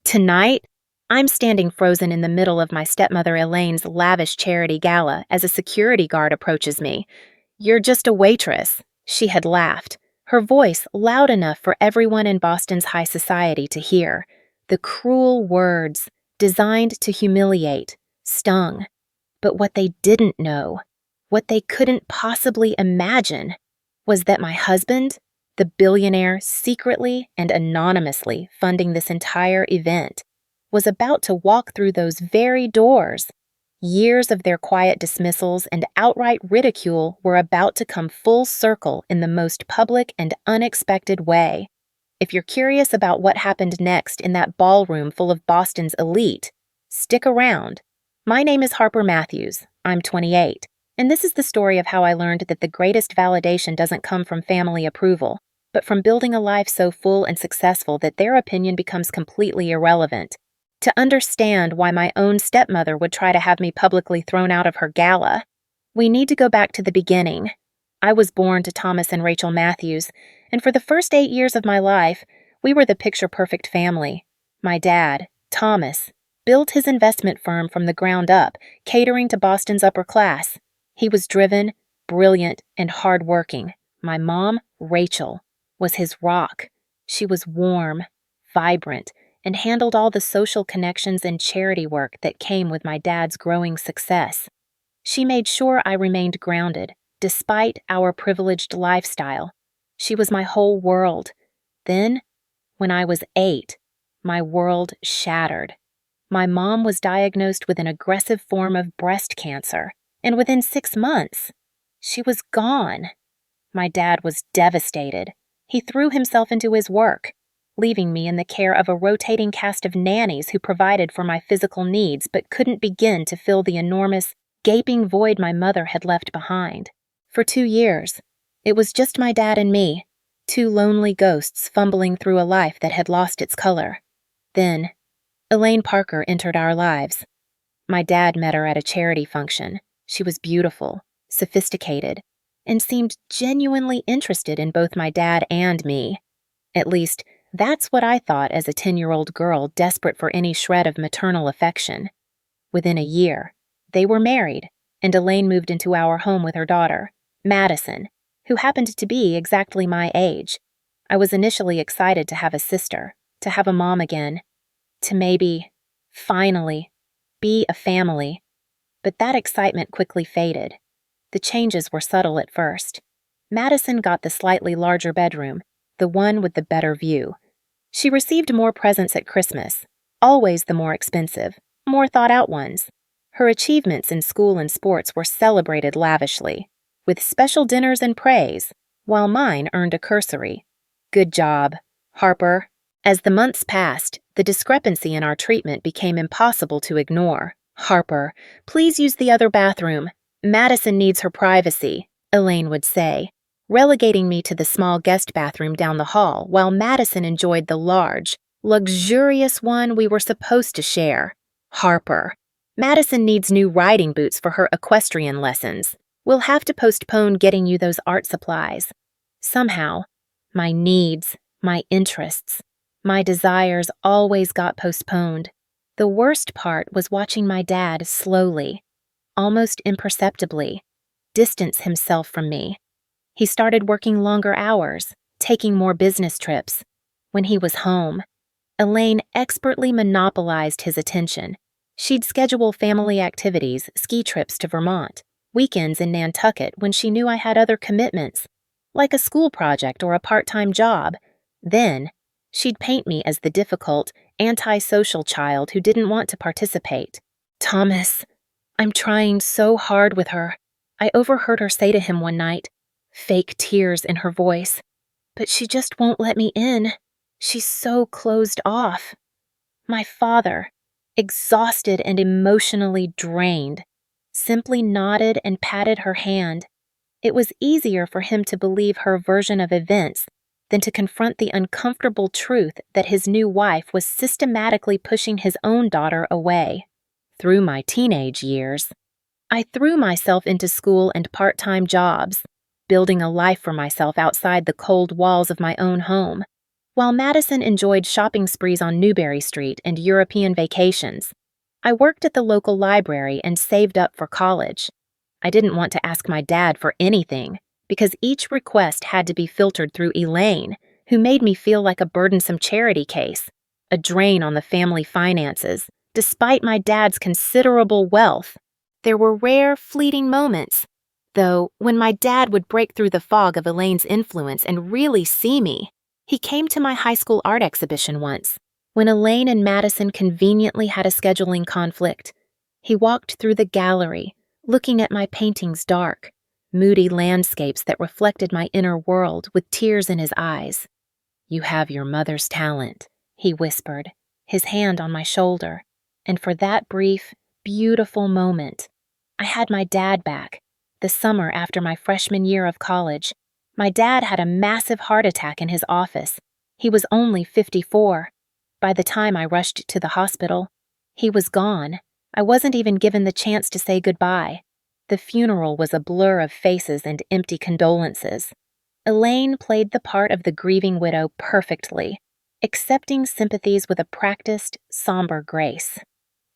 Tonight, I'm standing frozen in the middle of my stepmother Elaine's lavish charity gala as a security guard approaches me. "You're just a waitress," she had laughed, her voice loud enough for everyone in Boston's high society to hear. The cruel words, designed to humiliate, stung. But what they didn't know, what they couldn't possibly imagine, was that my husband, the billionaire secretly and anonymously funding this entire event, was about to walk through those very doors. Years of their quiet dismissals and outright ridicule were about to come full circle in the most public and unexpected way. If you're curious about what happened next in that ballroom full of Boston's elite, stick around. My name is Harper Matthews. I'm 28, and this is the story of how I learned that the greatest validation doesn't come from family approval, but from building a life so full and successful that their opinion becomes completely irrelevant. To understand why my own stepmother would try to have me publicly thrown out of her gala, we need to go back to the beginning. I was born to Thomas and Rachel Matthews, and for the first 8 years of my life, we were the picture-perfect family. My dad, Thomas, built his investment firm from the ground up, catering to Boston's upper class. He was driven, brilliant, and hardworking. My mom, Rachel, was his rock. She was warm, vibrant, and handled all the social connections and charity work that came with my dad's growing success. She made sure I remained grounded, despite our privileged lifestyle. She was my whole world. Then, when I was 8, my world shattered. My mom was diagnosed with an aggressive form of breast cancer, and within 6 months, she was gone. My dad was devastated. He threw himself into his work, leaving me in the care of a rotating cast of nannies who provided for my physical needs but couldn't begin to fill the enormous, gaping void my mother had left behind. For 2 years, it was just my dad and me, two lonely ghosts fumbling through a life that had lost its color. Then, Elaine Parker entered our lives. My dad met her at a charity function. She was beautiful, sophisticated, and seemed genuinely interested in both my dad and me. At least, that's what I thought as a 10-year-old girl desperate for any shred of maternal affection. Within a year, they were married, and Elaine moved into our home with her daughter, Madison, who happened to be exactly my age. I was initially excited to have a sister, to have a mom again, to maybe, finally, be a family. But that excitement quickly faded. The changes were subtle at first. Madison got the slightly larger bedroom, the one with the better view. She received more presents at Christmas, always the more expensive, more thought-out ones. Her achievements in school and sports were celebrated lavishly, with special dinners and praise, while mine earned a cursory "Good job, Harper." As the months passed, the discrepancy in our treatment became impossible to ignore. "Harper, please use the other bathroom. Madison needs her privacy," Elaine would say, relegating me to the small guest bathroom down the hall while Madison enjoyed the large, luxurious one we were supposed to share. "Harper, Madison needs new riding boots for her equestrian lessons. We'll have to postpone getting you those art supplies." Somehow, my needs, my interests, my desires always got postponed. The worst part was watching my dad slowly, almost imperceptibly, distance himself from me. He started working longer hours, taking more business trips. When he was home, Elaine expertly monopolized his attention. She'd schedule family activities, ski trips to Vermont, weekends in Nantucket when she knew I had other commitments, like a school project or a part-time job. Then, she'd paint me as the difficult, antisocial child who didn't want to participate. "Thomas, I'm trying so hard with her," I overheard her say to him one night, fake tears in her voice. "But she just won't let me in. She's so closed off." My father, exhausted and emotionally drained, simply nodded and patted her hand. It was easier for him to believe her version of events than to confront the uncomfortable truth that his new wife was systematically pushing his own daughter away. Through my teenage years, I threw myself into school and part-time jobs, building a life for myself outside the cold walls of my own home. while Madison enjoyed shopping sprees on Newberry Street and European vacations. I worked at the local library and saved up for college. I didn't want to ask my dad for anything, because each request had to be filtered through Elaine, who made me feel like a burdensome charity case, a drain on the family finances, despite my dad's considerable wealth. There were rare, fleeting moments, though, when my dad would break through the fog of Elaine's influence and really see me. He came to my high school art exhibition once, when Elaine and Madison conveniently had a scheduling conflict. He walked through the gallery, looking at my paintings' dark, moody landscapes that reflected my inner world with tears in his eyes. "You have your mother's talent," he whispered, his hand on my shoulder, and for that brief, beautiful moment, I had my dad back. The summer after my freshman year of college, my dad had a massive heart attack in his office. He was only 54. By the time I rushed to the hospital, he was gone. I wasn't even given the chance to say goodbye. The funeral was a blur of faces and empty condolences. Elaine played the part of the grieving widow perfectly, accepting sympathies with a practiced, somber grace.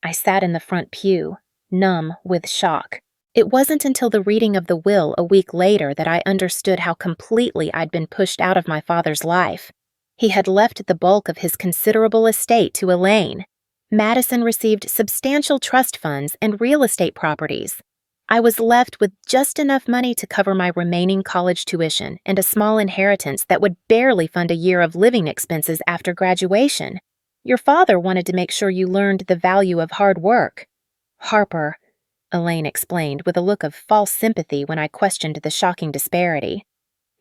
I sat in the front pew, numb with shock. It wasn't until the reading of the will a week later that I understood how completely I'd been pushed out of my father's life. He had left the bulk of his considerable estate to Elaine. Madison received substantial trust funds and real estate properties. I was left with just enough money to cover my remaining college tuition and a small inheritance that would barely fund a year of living expenses after graduation. "Your father wanted to make sure you learned the value of hard work." "Harper," Elaine explained with a look of false sympathy when I questioned the shocking disparity.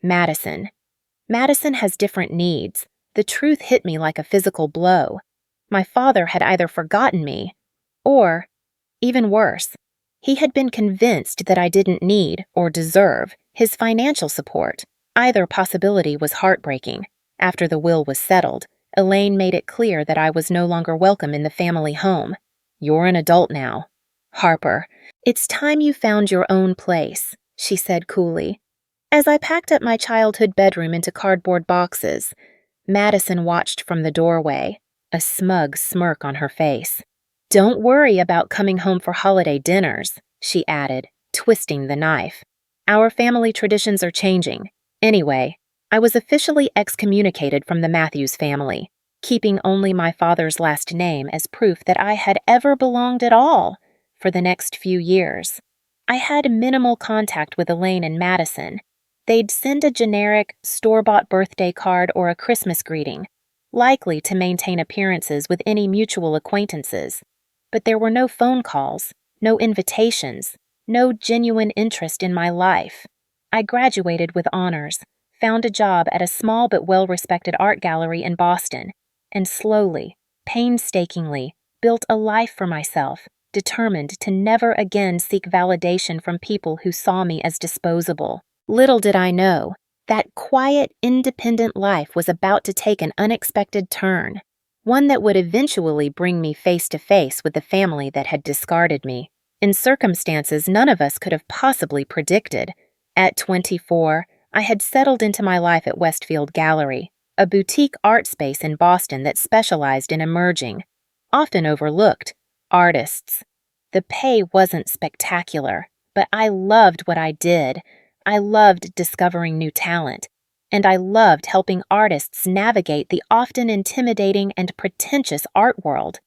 Madison. Madison has different needs. The truth hit me like a physical blow. My father had either forgotten me, or, even worse, he had been convinced that I didn't need, or deserve, his financial support. Either possibility was heartbreaking. After the will was settled, Elaine made it clear that I was no longer welcome in the family home. "You're an adult now. Harper, it's time you found your own place," she said coolly. As I packed up my childhood bedroom into cardboard boxes, Madison watched from the doorway, a smug smirk on her face. "Don't worry about coming home for holiday dinners," she added, twisting the knife. "Our family traditions are changing. Anyway, I was officially excommunicated from the Matthews family, keeping only my father's last name as proof that I had ever belonged at all for the next few years. I had minimal contact with Elaine and Madison. They'd send a generic, store-bought birthday card or a Christmas greeting, likely to maintain appearances with any mutual acquaintances. But there were no phone calls, no invitations, no genuine interest in my life. I graduated with honors, found a job at a small but well-respected art gallery in Boston, and slowly, painstakingly, built a life for myself, determined to never again seek validation from people who saw me as disposable. Little did I know, that quiet, independent life was about to take an unexpected turn, one that would eventually bring me face to face with the family that had discarded me, in circumstances none of us could have possibly predicted. At 24, I had settled into my life at Westfield Gallery, a boutique art space in Boston that specialized in emerging, often overlooked, artists. The pay wasn't spectacular, but I loved what I did. I loved discovering new talent, and I loved helping artists navigate the often intimidating and pretentious art world.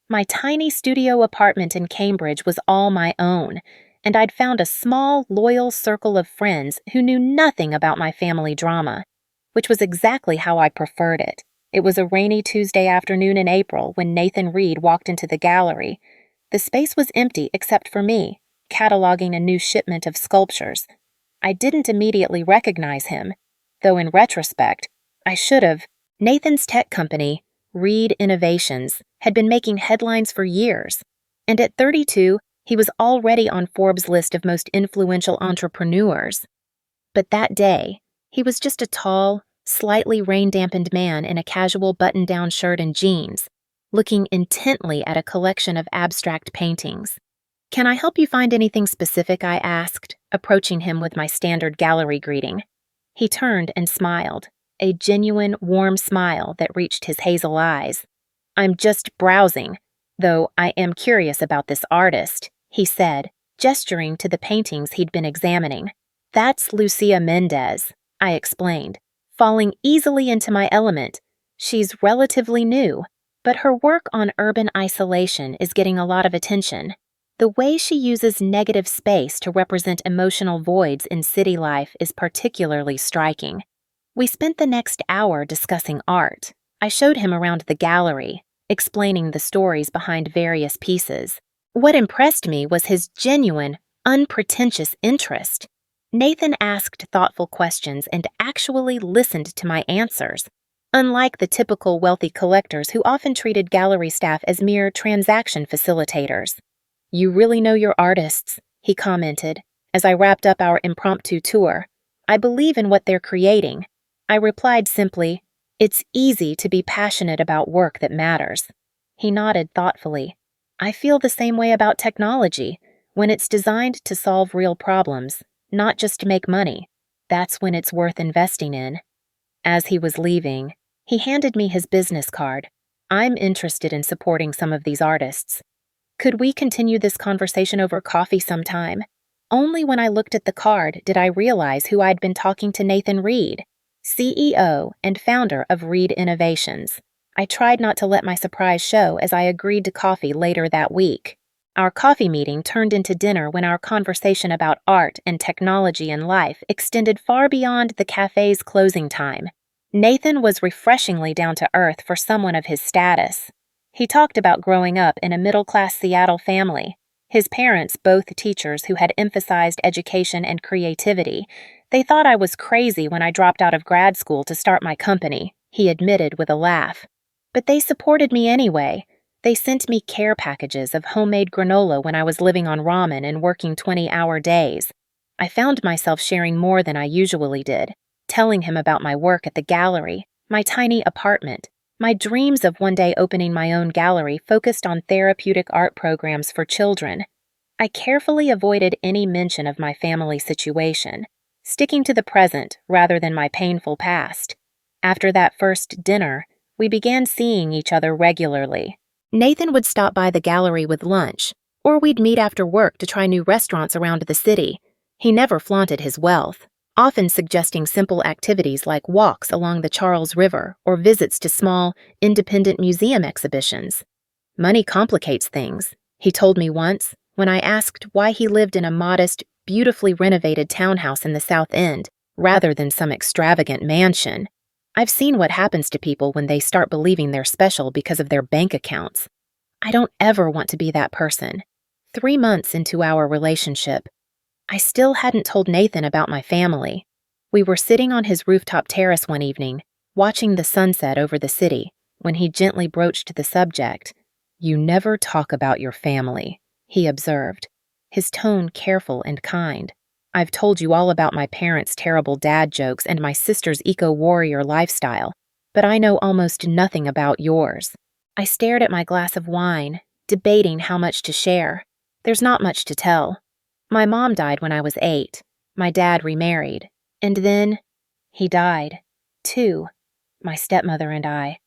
My tiny studio apartment in Cambridge was all my own, and I'd found a small, loyal circle of friends who knew nothing about my family drama, which was exactly how I preferred it. It was a rainy Tuesday afternoon in April when Nathan Reed walked into the gallery. The space was empty except for me, cataloging a new shipment of sculptures. I didn't immediately recognize him, though in retrospect, I should have. Nathan's tech company, Reed Innovations, had been making headlines for years, and at 32, he was already on Forbes' list of most influential entrepreneurs. But that day, he was just a tall, slightly rain-dampened man in a casual button-down shirt and jeans, looking intently at a collection of abstract paintings. "Can I help you find anything specific?" I asked, approaching him with my standard gallery greeting. He turned and smiled, a genuine, warm smile that reached his hazel eyes. "I'm just browsing, though I am curious about this artist," he said, gesturing to the paintings he'd been examining. "That's Lucia Mendez," I explained, falling easily into my element. She's relatively new, but her work on urban isolation is getting a lot of attention. The way she uses negative space to represent emotional voids in city life is particularly striking. We spent the next hour discussing art. I showed him around the gallery, explaining the stories behind various pieces. What impressed me was his genuine, unpretentious interest. Nathan asked thoughtful questions and actually listened to my answers, unlike the typical wealthy collectors who often treated gallery staff as mere transaction facilitators. "You really know your artists," he commented, as I wrapped up our impromptu tour. "I believe in what they're creating." I replied simply, "It's easy to be passionate about work that matters." He nodded thoughtfully. "I feel the same way about technology. When it's designed to solve real problems, not just to make money, that's when it's worth investing in." As he was leaving, he handed me his business card. "I'm interested in supporting some of these artists. Could we continue this conversation over coffee sometime?" Only when I looked at the card did I realize who I'd been talking to: Nathan Reed, CEO and founder of Reed Innovations. I tried not to let my surprise show as I agreed to coffee later that week. Our coffee meeting turned into dinner when our conversation about art and technology and life extended far beyond the cafe's closing time. Nathan was refreshingly down to earth for someone of his status. He talked about growing up in a middle-class Seattle family, his parents both teachers who had emphasized education and creativity. "They thought I was crazy when I dropped out of grad school to start my company," he admitted with a laugh. "But they supported me anyway. They sent me care packages of homemade granola when I was living on ramen and working 20-hour days." I found myself sharing more than I usually did, telling him about my work at the gallery, my tiny apartment, my dreams of one day opening my own gallery focused on therapeutic art programs for children. I carefully avoided any mention of my family situation, sticking to the present rather than my painful past. After that first dinner, we began seeing each other regularly. Nathan would stop by the gallery with lunch, or we'd meet after work to try new restaurants around the city. He never flaunted his wealth, often suggesting simple activities like walks along the Charles River or visits to small, independent museum exhibitions. "Money complicates things," he told me once when I asked why he lived in a modest, beautifully renovated townhouse in the South End rather than some extravagant mansion. "I've seen what happens to people when they start believing they're special because of their bank accounts. I don't ever want to be that person." 3 months into our relationship, I still hadn't told Nathan about my family. We were sitting on his rooftop terrace one evening, watching the sunset over the city, when he gently broached the subject. "You never talk about your family," he observed, his tone careful and kind. "I've told you all about my parents' terrible dad jokes and my sister's eco-warrior lifestyle, but I know almost nothing about yours." I stared at my glass of wine, debating how much to share. There's not much to tell. My mom died when I was 8. My dad remarried. And then he died, too. My stepmother and I.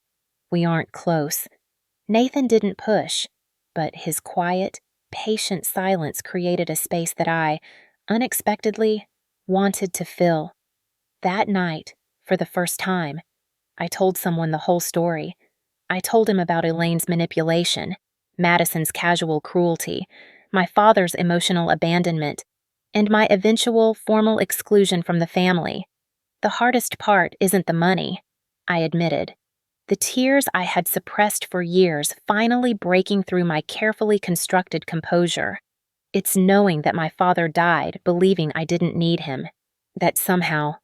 We aren't close. Nathan didn't push, but his quiet, patient silence created a space that I, unexpectedly, wanted to fill. That night, for the first time, I told someone the whole story. I told him about Elaine's manipulation, Madison's casual cruelty, my father's emotional abandonment, and my eventual formal exclusion from the family. "The hardest part isn't the money," I admitted. The tears I had suppressed for years finally breaking through my carefully constructed composure. "It's knowing that my father died believing I didn't need him, that somehow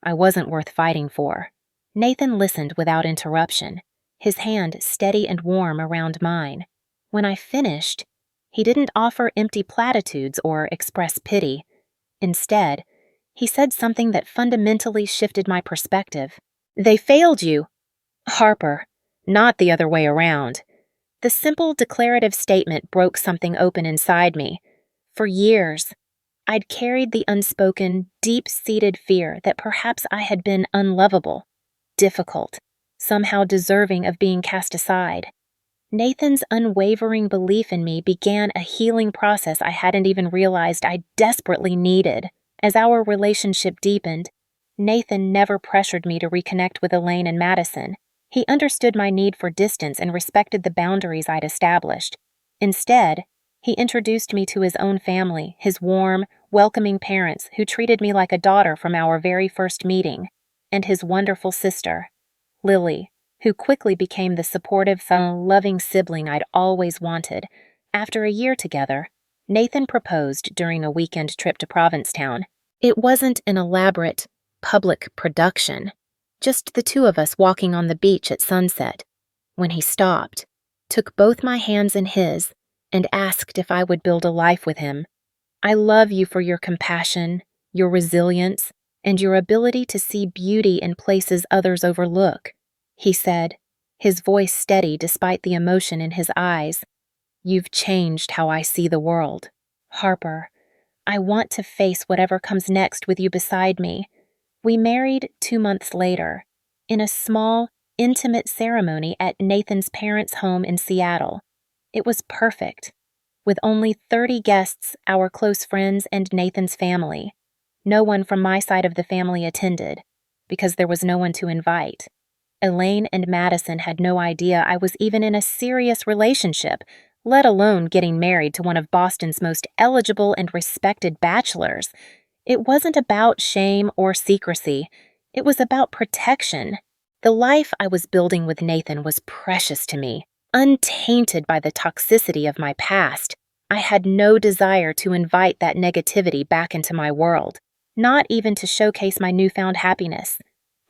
I wasn't worth fighting for." Nathan listened without interruption, his hand steady and warm around mine. When I finished, he didn't offer empty platitudes or express pity. Instead, he said something that fundamentally shifted my perspective. "They failed you, Harper, not the other way around." The simple declarative statement broke something open inside me. For years, I'd carried the unspoken, deep-seated fear that perhaps I had been unlovable, difficult, somehow deserving of being cast aside. Nathan's unwavering belief in me began a healing process I hadn't even realized I desperately needed. As our relationship deepened, Nathan never pressured me to reconnect with Elaine and Madison. He understood my need for distance and respected the boundaries I'd established. Instead, he introduced me to his own family, his warm, welcoming parents who treated me like a daughter from our very first meeting, and his wonderful sister, Lily, who quickly became the supportive, loving sibling I'd always wanted. After a year together, Nathan proposed during a weekend trip to Provincetown. It wasn't an elaborate, public production, just the two of us walking on the beach at sunset, when he stopped, took both my hands in his, and asked if I would build a life with him. "I love you for your compassion, your resilience, and your ability to see beauty in places others overlook," he said, his voice steady despite the emotion in his eyes. "You've changed how I see the world. Harper, I want to face whatever comes next with you beside me." We married 2 months later, in a small, intimate ceremony at Nathan's parents' home in Seattle. It was perfect, with only 30 guests, our close friends, and Nathan's family. No one from my side of the family attended, because there was no one to invite. Elaine and Madison had no idea I was even in a serious relationship, let alone getting married to one of Boston's most eligible and respected bachelors. It wasn't about shame or secrecy. It was about protection. The life I was building with Nathan was precious to me, untainted by the toxicity of my past. I had no desire to invite that negativity back into my world, not even to showcase my newfound happiness.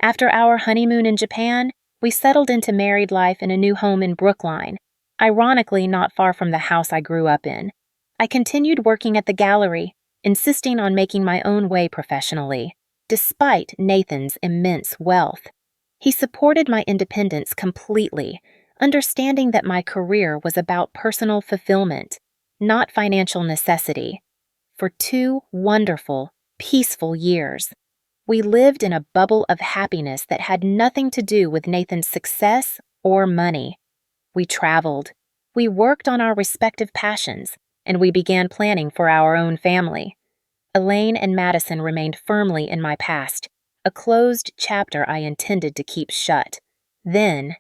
After our honeymoon in Japan, we settled into married life in a new home in Brookline, ironically not far from the house I grew up in. I continued working at the gallery, insisting on making my own way professionally, despite Nathan's immense wealth. He supported my independence completely, understanding that my career was about personal fulfillment, not financial necessity. For 2 wonderful, peaceful years, we lived in a bubble of happiness that had nothing to do with Nathan's success or money. We traveled, we worked on our respective passions, and we began planning for our own family. Elaine and Madison remained firmly in my past, a closed chapter I intended to keep shut. Then,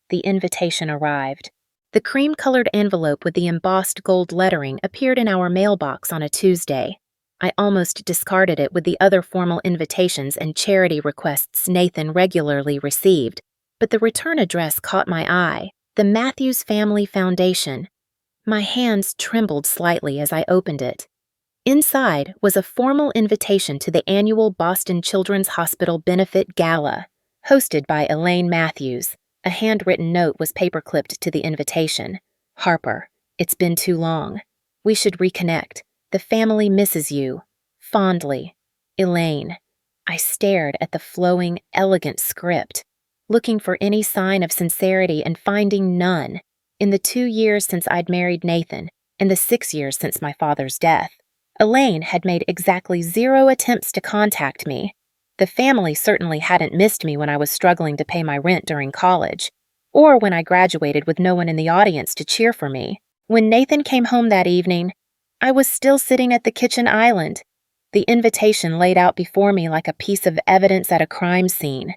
the invitation arrived. The cream-colored envelope with the embossed gold lettering appeared in our mailbox on a Tuesday. I almost discarded it with the other formal invitations and charity requests Nathan regularly received, but the return address caught my eye, the Matthews Family Foundation. My hands trembled slightly as I opened it. Inside was a formal invitation to the annual Boston Children's Hospital Benefit Gala, hosted by Elaine Matthews. A handwritten note was paperclipped to the invitation. "Harper, it's been too long. We should reconnect. The family misses you. Fondly, Elaine." I stared at the flowing, elegant script, looking for any sign of sincerity and finding none. In the 2 years since I'd married Nathan, and the 6 years since my father's death, Elaine had made exactly 0 attempts to contact me. The family certainly hadn't missed me when I was struggling to pay my rent during college, or when I graduated with no one in the audience to cheer for me. When Nathan came home that evening, I was still sitting at the kitchen island, the invitation laid out before me like a piece of evidence at a crime scene.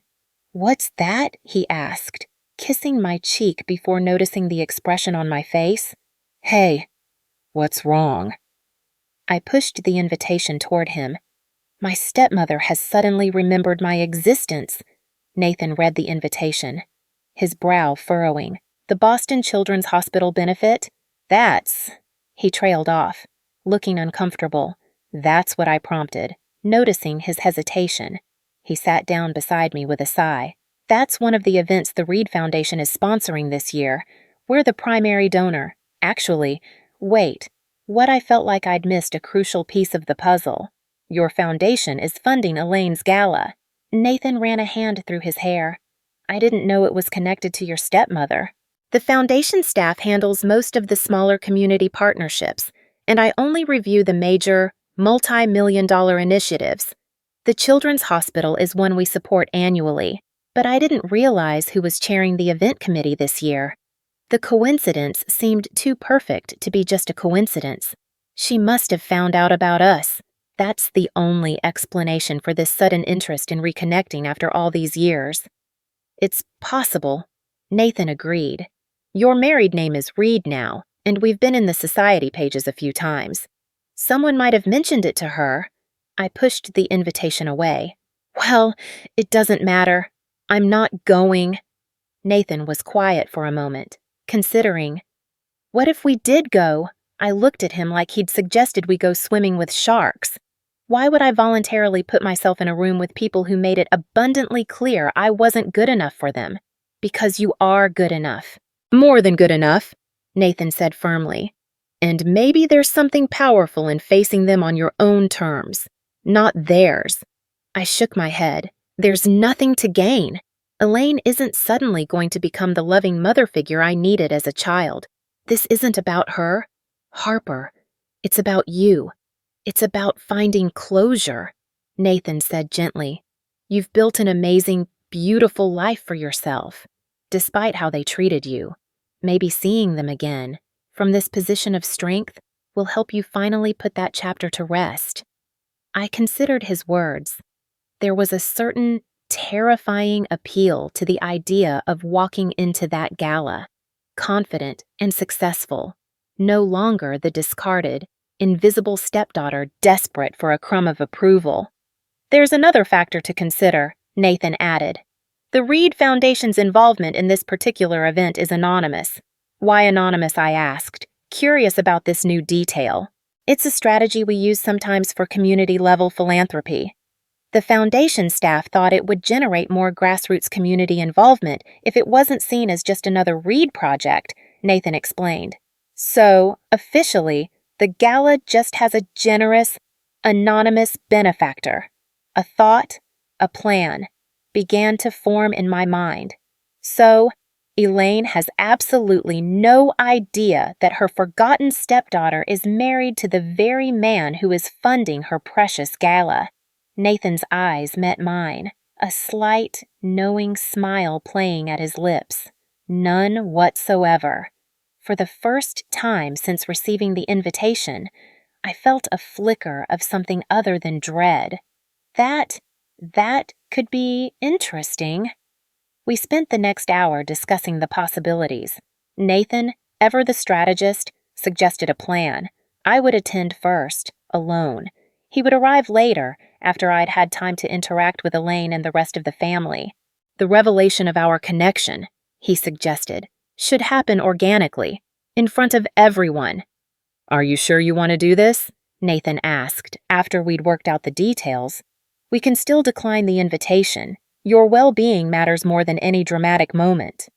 "What's that?" he asked, kissing my cheek before noticing the expression on my face. "Hey, what's wrong?" I pushed the invitation toward him. "My stepmother has suddenly remembered my existence." Nathan read the invitation, his brow furrowing. "The Boston Children's Hospital benefit? That's—" He trailed off, looking uncomfortable. "That's what I prompted," noticing his hesitation. He sat down beside me with a sigh. "That's one of the events the Reed Foundation is sponsoring this year. We're the primary donor. Actually, wait. What I felt like I'd missed a crucial piece of the puzzle. Your foundation is funding Elaine's gala." Nathan ran a hand through his hair. "I didn't know it was connected to your stepmother." "The foundation staff handles most of the smaller community partnerships, and I only review the major, multi-million-dollar initiatives. The Children's Hospital is one we support annually. But I didn't realize who was chairing the event committee this year. The coincidence seemed too perfect to be just a coincidence. She must have found out about us. That's the only explanation for this sudden interest in reconnecting after all these years. It's possible, Nathan agreed. Your married name is Reed now, and we've been in the society pages a few times. Someone might have mentioned it to her. I pushed the invitation away. Well, it doesn't matter. I'm not going. Nathan was quiet for a moment, considering. What if we did go? I looked at him like he'd suggested we go swimming with sharks. Why would I voluntarily put myself in a room with people who made it abundantly clear I wasn't good enough for them? Because you are good enough. More than good enough, Nathan said firmly. And maybe there's something powerful in facing them on your own terms, not theirs. I shook my head. There's nothing to gain. Elaine isn't suddenly going to become the loving mother figure I needed as a child. This isn't about her, Harper. It's about you. It's about finding closure, Nathan said gently. You've built an amazing, beautiful life for yourself, despite how they treated you. Maybe seeing them again, from this position of strength, will help you finally put that chapter to rest. I considered his words. There was a certain terrifying appeal to the idea of walking into that gala, confident and successful, no longer the discarded, invisible stepdaughter desperate for a crumb of approval. There's another factor to consider, Nathan added. The Reed Foundation's involvement in this particular event is anonymous. Why anonymous, I asked, curious about this new detail. It's a strategy we use sometimes for community-level philanthropy. The foundation staff thought it would generate more grassroots community involvement if it wasn't seen as just another Reed project, Nathan explained. So, officially, the gala just has a generous, anonymous benefactor. A thought, a plan, began to form in my mind. So, Elaine has absolutely no idea that her forgotten stepdaughter is married to the very man who is funding her precious gala. Nathan's eyes met mine, a slight, knowing smile playing at his lips. None whatsoever. For the first time since receiving the invitation, I felt a flicker of something other than dread. That could be interesting. We spent the next hour discussing the possibilities. Nathan, ever the strategist, suggested a plan. I would attend first, alone. He would arrive later, after I'd had time to interact with Elaine and the rest of the family. The revelation of our connection, he suggested, should happen organically, in front of everyone. Are you sure you want to do this? Nathan asked, after we'd worked out the details. We can still decline the invitation. Your well-being matters more than any dramatic moment.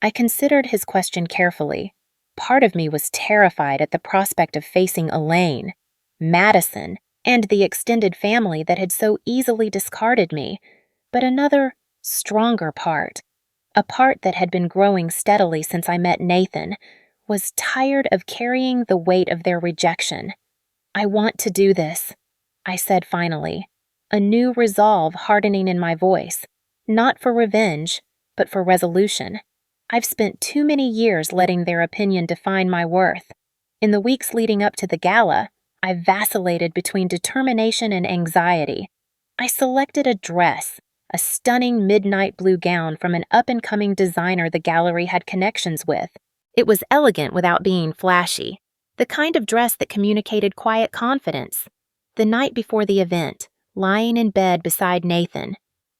I considered his question carefully. Part of me was terrified at the prospect of facing Elaine, Madison, and the extended family that had so easily discarded me, but another, stronger part, a part that had been growing steadily since I met Nathan, was tired of carrying the weight of their rejection. I want to do this, I said finally, a new resolve hardening in my voice, not for revenge, but for resolution. I've spent too many years letting their opinion define my worth. In the weeks leading up to the gala, I vacillated between determination and anxiety. I selected a dress, a stunning midnight blue gown from an up-and-coming designer the gallery had connections with. It was elegant without being flashy, the kind of dress that communicated quiet confidence. The night before the event, lying in bed beside Nathan,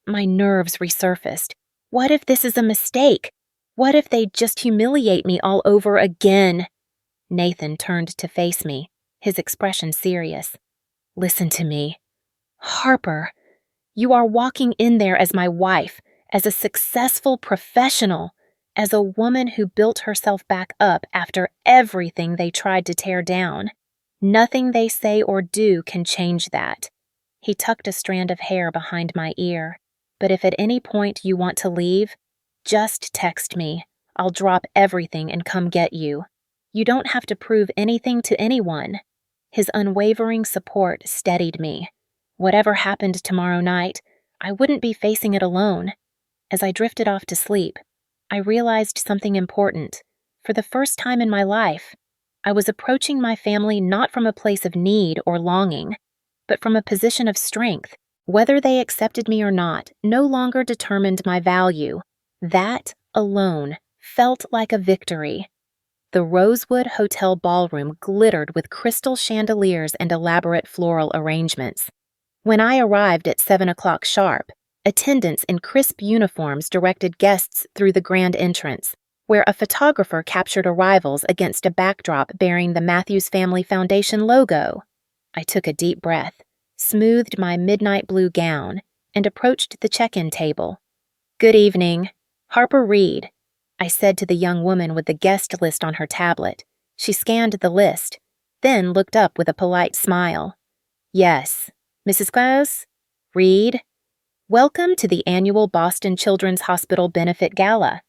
my nerves resurfaced. What if this is a mistake? What if they just humiliate me all over again? Nathan turned to face me, his expression serious. Listen to me. Harper, you are walking in there as my wife, as a successful professional, as a woman who built herself back up after everything they tried to tear down. Nothing they say or do can change that. He tucked a strand of hair behind my ear. But if at any point you want to leave, just text me. I'll drop everything and come get you. You don't have to prove anything to anyone. His unwavering support steadied me. Whatever happened tomorrow night, I wouldn't be facing it alone. As I drifted off to sleep, I realized something important. For the first time in my life, I was approaching my family not from a place of need or longing, but from a position of strength. Whether they accepted me or not no longer determined my value. That alone felt like a victory. The Rosewood Hotel ballroom glittered with crystal chandeliers and elaborate floral arrangements. When I arrived at 7 o'clock sharp, attendants in crisp uniforms directed guests through the grand entrance, where a photographer captured arrivals against a backdrop bearing the Matthews Family Foundation logo. I took a deep breath, smoothed my midnight blue gown, and approached the check-in table. "Good evening. Harper Reed," I said to the young woman with the guest list on her tablet. She scanned the list, then looked up with a polite smile. "Yes, Mrs. Klaus? Reed? Welcome to the annual Boston Children's Hospital Benefit Gala."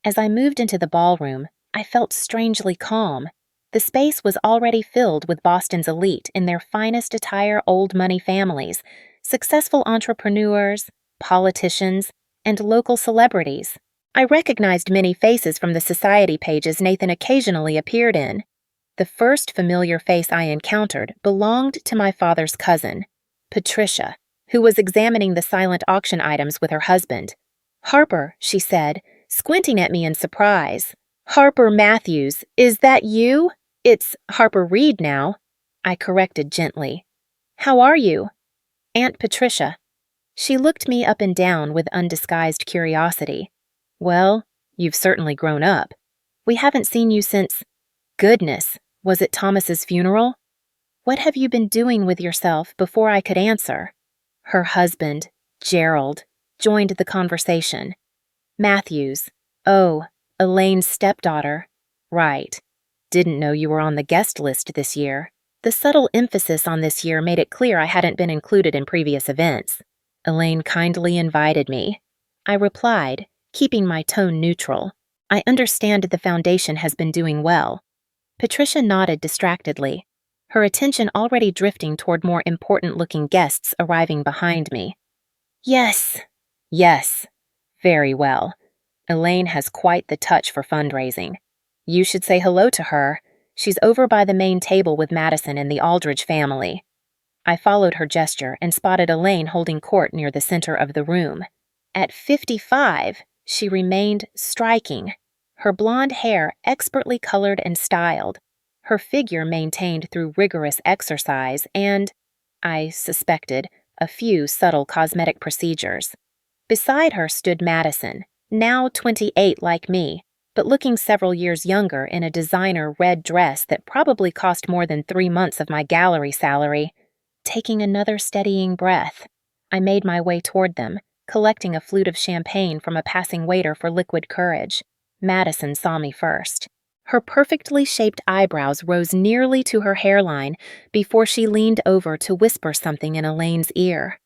As I moved into the ballroom, I felt strangely calm. The space was already filled with Boston's elite in their finest attire old money families, successful entrepreneurs, politicians, and local celebrities. I recognized many faces from the society pages Nathan occasionally appeared in. The first familiar face I encountered belonged to my father's cousin, Patricia, who was examining the silent auction items with her husband. "Harper," she said, squinting at me in surprise. "Harper Matthews, is that you?" "It's Harper Reed now," I corrected gently. "How are you?" "Aunt Patricia." She looked me up and down with undisguised curiosity. "Well, you've certainly grown up. We haven't seen you since— Goodness, was it Thomas's funeral?" "What have you been doing with yourself?" Before I could answer, her husband, Gerald, joined the conversation. "Matthews. Oh, Elaine's stepdaughter. Right. Didn't know you were on the guest list this year." The subtle emphasis on this year made it clear I hadn't been included in previous events. "Elaine kindly invited me," I replied, keeping my tone neutral. "I understand the foundation has been doing well." Patricia nodded distractedly, her attention already drifting toward more important-looking guests arriving behind me. "Yes." "Yes. Very well. Elaine has quite the touch for fundraising. You should say hello to her. She's over by the main table with Madison and the Aldridge family." I followed her gesture and spotted Elaine holding court near the center of the room. At 55, she remained striking, her blonde hair expertly colored and styled, her figure maintained through rigorous exercise and, I suspected, a few subtle cosmetic procedures. Beside her stood Madison, now 28 like me, but looking several years younger in a designer red dress that probably cost more than 3 months of my gallery salary. Taking another steadying breath, I made my way toward them, collecting a flute of champagne from a passing waiter for liquid courage. Madison saw me first. Her perfectly shaped eyebrows rose nearly to her hairline before she leaned over to whisper something in Elaine's ear.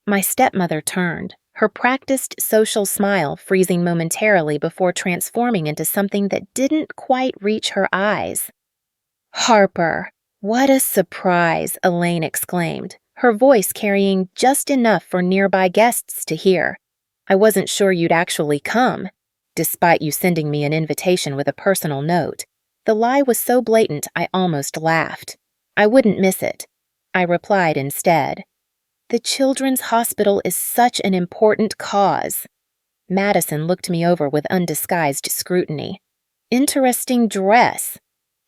My stepmother turned, her practiced social smile freezing momentarily before transforming into something that didn't quite reach her eyes. "Harper, what a surprise," Elaine exclaimed, her voice carrying just enough for nearby guests to hear. "I wasn't sure you'd actually come, despite you sending me an invitation with a personal note." The lie was so blatant I almost laughed. "I wouldn't miss it," I replied instead. "The Children's Hospital is such an important cause." Madison looked me over with undisguised scrutiny. "Interesting dress.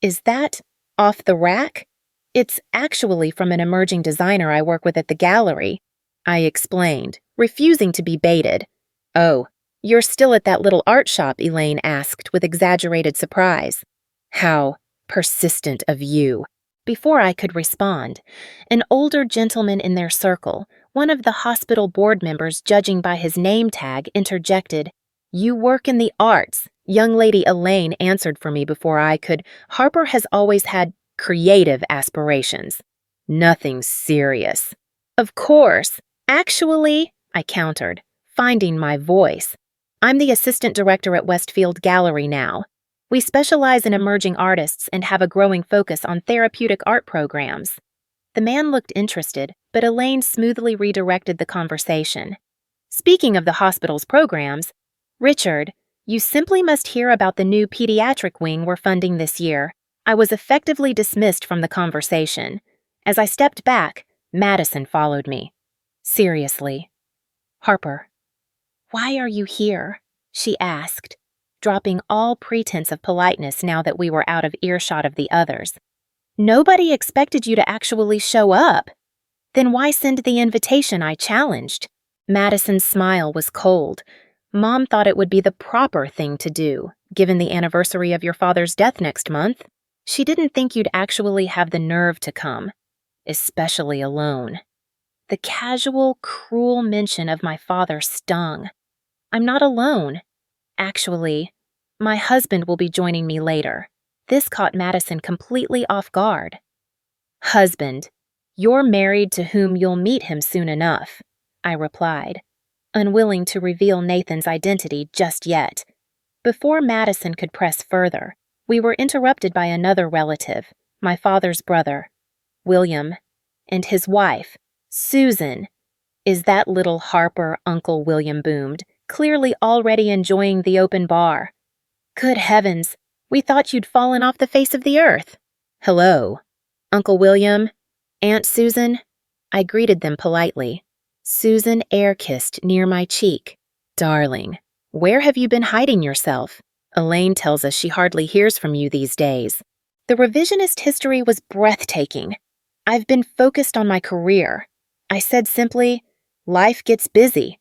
Is that off the rack?" "It's actually from an emerging designer I work with at the gallery," I explained, refusing to be baited. "Oh, you're still at that little art shop?" Elaine asked with exaggerated surprise. "How persistent of you." Before I could respond, an older gentleman in their circle, one of the hospital board members judging by his name tag, interjected, "You work in the arts." Young lady Elaine answered for me before I could. "Harper has always had creative aspirations. Nothing serious." "Of course. Actually," I countered, finding my voice, "I'm the assistant director at Westfield Gallery now. We specialize in emerging artists and have a growing focus on therapeutic art programs." The man looked interested, but Elaine smoothly redirected the conversation. Speaking of the hospital's programs, Richard, you simply must hear about the new pediatric wing we're funding this year. I was effectively dismissed from the conversation. As I stepped back, Madison followed me. Seriously. Harper, why are you here? She asked, dropping all pretense of politeness now that we were out of earshot of the others. Nobody expected you to actually show up. Then why send the invitation? I challenged. Madison's smile was cold. Mom thought it would be the proper thing to do, given the anniversary of your father's death next month. She didn't think you'd actually have the nerve to come, especially alone. The casual, cruel mention of my father stung. I'm not alone. Actually, my husband will be joining me later. This caught Madison completely off guard. Husband, you're married to whom you'll meet him soon enough, I replied, unwilling to reveal Nathan's identity just yet. Before Madison could press further, we were interrupted by another relative, my father's brother, William, and his wife, Susan. Is that little Harper? Uncle William boomed, clearly already enjoying the open bar. Good heavens, we thought you'd fallen off the face of the earth. Hello, Uncle William, Aunt Susan. I greeted them politely. Susan air-kissed near my cheek. Darling, where have you been hiding yourself? Elaine tells us she hardly hears from you these days. The revisionist history was breathtaking. I've been focused on my career. I said simply, life gets busy.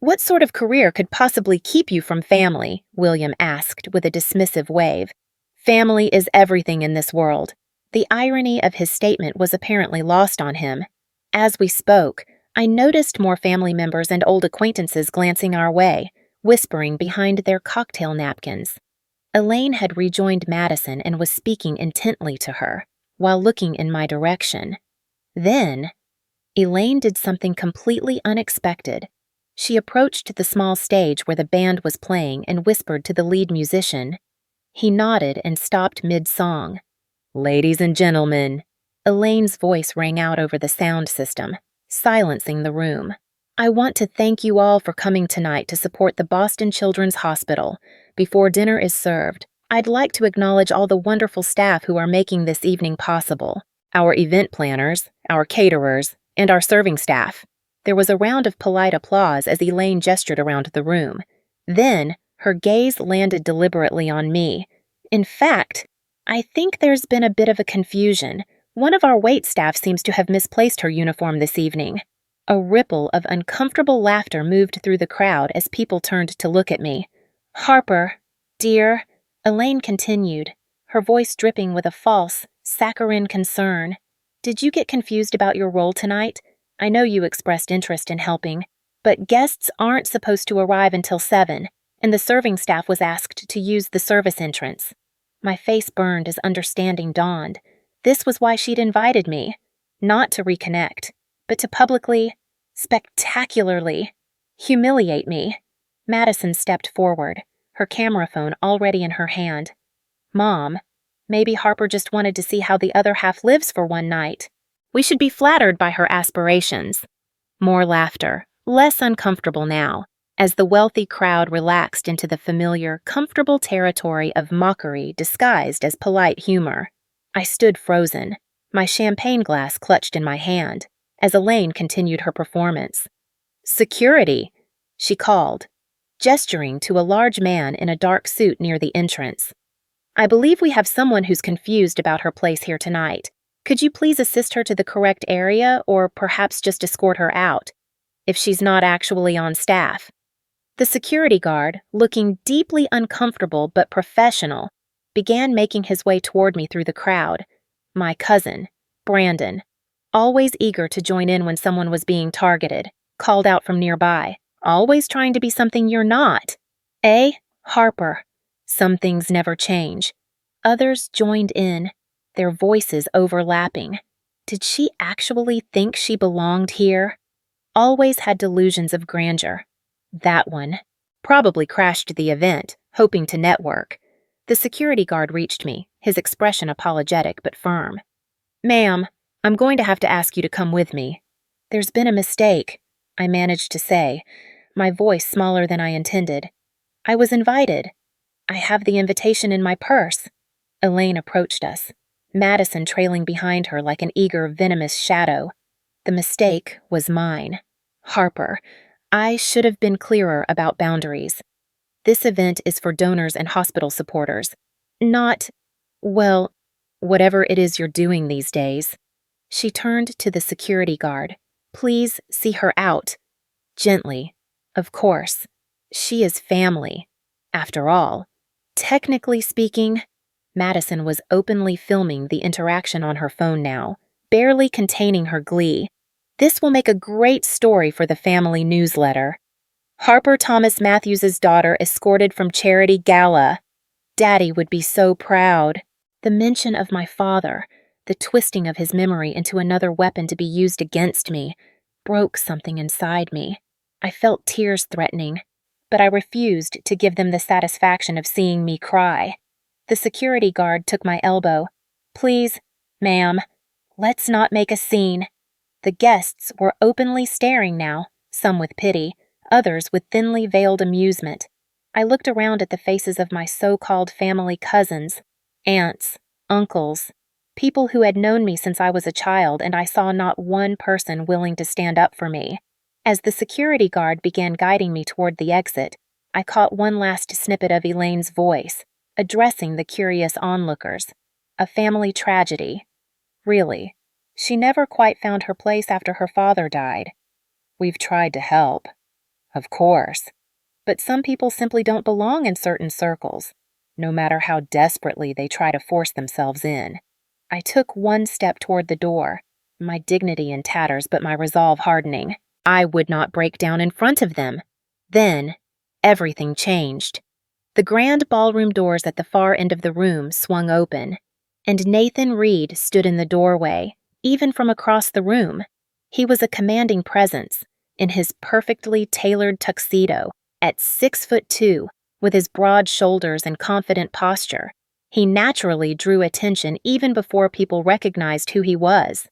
What sort of career could possibly keep you from family? William asked with a dismissive wave. Family is everything in this world. The irony of his statement was apparently lost on him. As we spoke, I noticed more family members and old acquaintances glancing our way, whispering behind their cocktail napkins. Elaine had rejoined Madison and was speaking intently to her, while looking in my direction. Then, Elaine did something completely unexpected. She approached the small stage where the band was playing and whispered to the lead musician. He nodded and stopped mid-song. Ladies and gentlemen, Elaine's voice rang out over the sound system, silencing the room. I want to thank you all for coming tonight to support the Boston Children's Hospital. Before dinner is served, I'd like to acknowledge all the wonderful staff who are making this evening possible. Our event planners, our caterers, and our serving staff. There was a round of polite applause as Elaine gestured around the room. Then, her gaze landed deliberately on me. In fact, I think there's been a bit of a confusion. One of our wait staff seems to have misplaced her uniform this evening. A ripple of uncomfortable laughter moved through the crowd as people turned to look at me. Harper, dear, Elaine continued, her voice dripping with a false, saccharine concern. Did you get confused about your role tonight? I know you expressed interest in helping, but guests aren't supposed to arrive until 7, and the serving staff was asked to use the service entrance. My face burned as understanding dawned. This was why she'd invited me, not to reconnect, but to publicly, spectacularly, humiliate me. Madison stepped forward, her camera phone already in her hand. Mom, maybe Harper just wanted to see how the other half lives for one night. We should be flattered by her aspirations. More laughter, less uncomfortable now, as the wealthy crowd relaxed into the familiar, comfortable territory of mockery disguised as polite humor. I stood frozen, my champagne glass clutched in my hand, as Elaine continued her performance. Security, she called, gesturing to a large man in a dark suit near the entrance. I believe we have someone who's confused about her place here tonight. Could you please assist her to the correct area, or perhaps just escort her out, if she's not actually on staff? The security guard, looking deeply uncomfortable but professional, began making his way toward me through the crowd. My cousin, Brandon, always eager to join in when someone was being targeted, called out from nearby, always trying to be something you're not. Harper. Some things never change. Others joined in, their voices overlapping. Did she actually think she belonged here? Always had delusions of grandeur. That one. Probably crashed the event, hoping to network. The security guard reached me, his expression apologetic but firm. Ma'am, I'm going to have to ask you to come with me. There's been a mistake, I managed to say, my voice smaller than I intended. "I was invited. I have the invitation in my purse." Elaine approached us, Madison trailing behind her like an eager, venomous shadow. The mistake was mine. Harper, I should have been clearer about boundaries. This event is for donors and hospital supporters, not, well, whatever it is you're doing these days. She turned to the security guard. "Please see her out." Gently. Of course. She is family. After all, technically speaking, Madison was openly filming the interaction on her phone now, barely containing her glee. This will make a great story for the family newsletter. Harper Thomas Matthews's daughter escorted from charity gala. Daddy would be so proud. The mention of my father, the twisting of his memory into another weapon to be used against me, broke something inside me. I felt tears threatening, but I refused to give them the satisfaction of seeing me cry. The security guard took my elbow. "Please, ma'am, let's not make a scene." The guests were openly staring now, some with pity, others with thinly veiled amusement. I looked around at the faces of my so-called family cousins, aunts, uncles, people who had known me since I was a child, and I saw not one person willing to stand up for me. As the security guard began guiding me toward the exit, I caught one last snippet of Elaine's voice, addressing the curious onlookers. A family tragedy. Really, she never quite found her place after her father died. "We've tried to help. Of course. But some people simply don't belong in certain circles, no matter how desperately they try to force themselves in." I took one step toward the door, my dignity in tatters but my resolve hardening. I would not break down in front of them. Then, everything changed. The grand ballroom doors at the far end of the room swung open, and Nathan Reed stood in the doorway, even from across the room. He was a commanding presence, in his perfectly tailored tuxedo, at 6'2", with his broad shoulders and confident posture. He naturally drew attention even before people recognized who he was.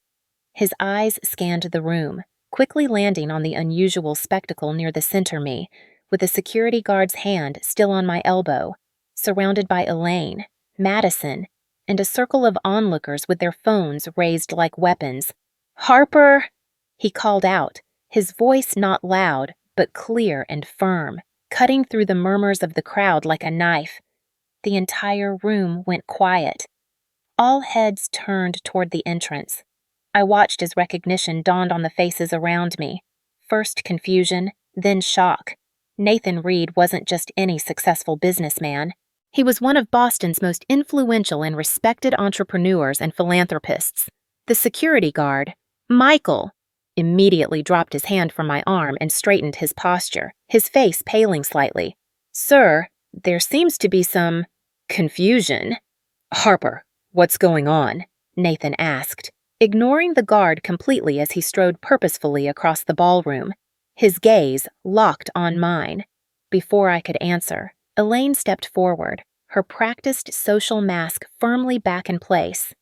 His eyes scanned the room, quickly landing on the unusual spectacle near the center me, with a security guard's hand still on my elbow, surrounded by Elaine, Madison, and a circle of onlookers with their phones raised like weapons. "Harper!" he called out, his voice not loud, but clear and firm, cutting through the murmurs of the crowd like a knife. The entire room went quiet. All heads turned toward the entrance. I watched as recognition dawned on the faces around me. First confusion, then shock. Nathan Reed wasn't just any successful businessman. He was one of Boston's most influential and respected entrepreneurs and philanthropists. The security guard, Michael, immediately dropped his hand from my arm and straightened his posture, his face paling slightly. "Sir, there seems to be some confusion." "Harper, what's going on?" Nathan asked, ignoring the guard completely as he strode purposefully across the ballroom, his gaze locked on mine. Before I could answer, Elaine stepped forward, her practiced social mask firmly back in place.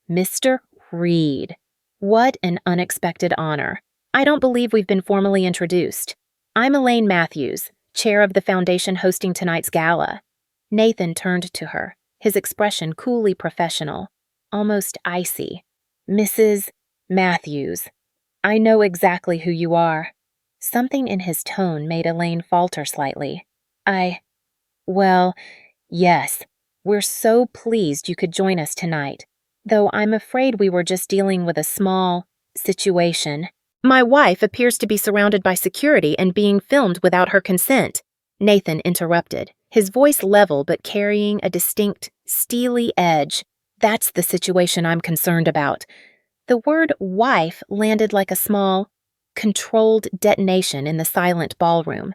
"Mr. Reed. What an unexpected honor. I don't believe we've been formally introduced. I'm Elaine Matthews, chair of the foundation hosting tonight's gala." Nathan turned to her, his expression coolly professional, almost icy. "Mrs. Matthews, I know exactly who you are." Something in his tone made Elaine falter slightly. Well, yes, we're so pleased you could join us tonight, though I'm afraid we were just dealing with a small situation." "My wife appears to be surrounded by security and being filmed without her consent," Nathan interrupted, his voice level but carrying a distinct, steely edge. "That's the situation I'm concerned about." The word wife landed like a small, controlled detonation in the silent ballroom.